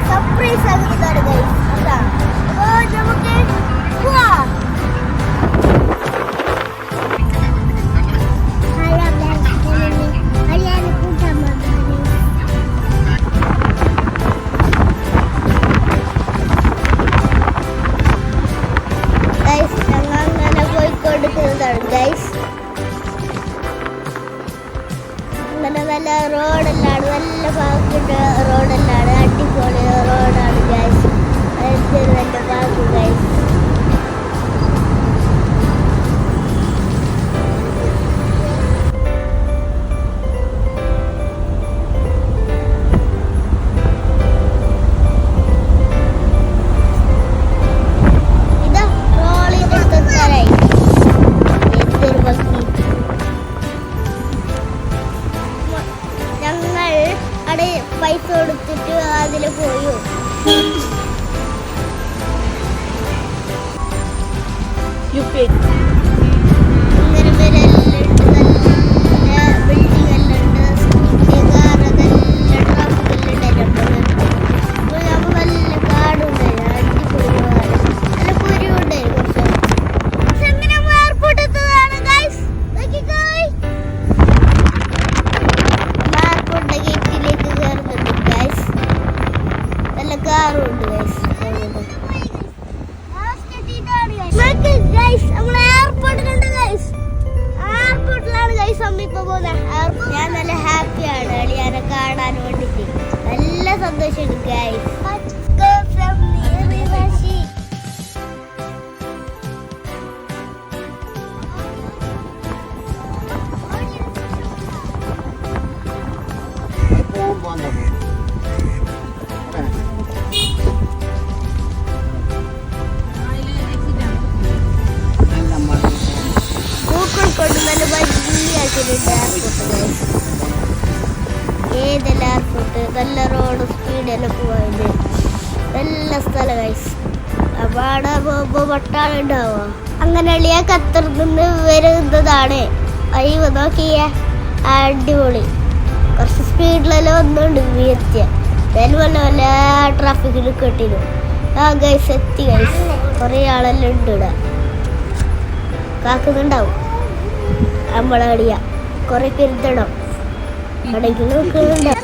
Surprise ആകുന്നതാണ് guys. അതാ അപ്പോൾ നമുക്ക് പോവാം. അങ്ങനെ നല്ല റോഡെല്ലാണ്, നല്ല പാർക്കിൻ്റെ റോഡെല്ലാണ്, അടിപൊളി റോഡാണ് ഗൈസ്. നല്ല പാർക്ക് ഗൈസ്. പൈസ കൊടുത്തിട്ട് അതിൽ പോയോ. ഇങ്ങനെ വരെല്ലാം ഉണ്ട്, നല്ല ബിൽഡിംഗ് എല്ലാം ഉണ്ട്, സ്കൂട്ടി കാർ അതെല്ലാം ട്രാഫിക്കെല്ലാം അപ്പോൾ നമ്മൾ നല്ല കാടുണ്ടായി, അടിപൊളി കാട്, നല്ല പുരിയുണ്ടായി കുറച്ച്. എങ്ങനെ എയർപോർട്ട് എത്തുന്നതാണ് ഗൈസ്. എയർപോർട്ടിന്റെ ഗേറ്റിലേക്ക് കയറുന്നുണ്ട് ഗൈസ്. നല്ല കാറുണ്ട് ഗൈസ്. നമ്മളെ എയർപോർട്ടിലുണ്ട് ഗൈസ്. എയർപോർട്ടിലാണ് ഗൈസ് അമ്മ ഇപ്പൊ പോകുന്നത്. ഞാൻ നല്ല ഹാപ്പിയാണ് അളിയാനെ കാണാൻ വേണ്ടിട്ട്. നല്ല സന്തോഷമുണ്ട് ഗൈസ്. കൊണ്ട് നല്ല ഭംഗിയാക്കിയിട്ടുണ്ട് എയർപോർട്ട് ഗൈസ്. ഏതെല്ലാം എയർപോർട്ട്, നല്ല റോഡ് സ്പീഡെല്ലാം പോയത്, നല്ല സ്ഥലം ഗൈസ്. അപ്പോൾ അവിടെ പോകുമ്പോൾ വട്ടാളുണ്ടാവുക. അങ്ങനെ എളിയ ഖത്തറിൽ നിന്ന് വരുന്നതാണ്. അയ്യോ നോക്കിയേ, അടിപൊളി. കുറച്ച് സ്പീഡിലെല്ലാം ഒന്നുണ്ട് വീഴ്ച. വല്ല വല്ല ട്രാഫിക്കിൽ കെട്ടിടും. ആ ഗൈസ് എത്തി ഗൈസ്. കുറേ ആളെല്ലാം ഉണ്ട് ഇവിടെ, കാക്കുന്നുണ്ടാവും. നമ്മളടിയ കുറെ കരുതണം. കടയ്ക്ക് നോക്കുന്നുണ്ട്.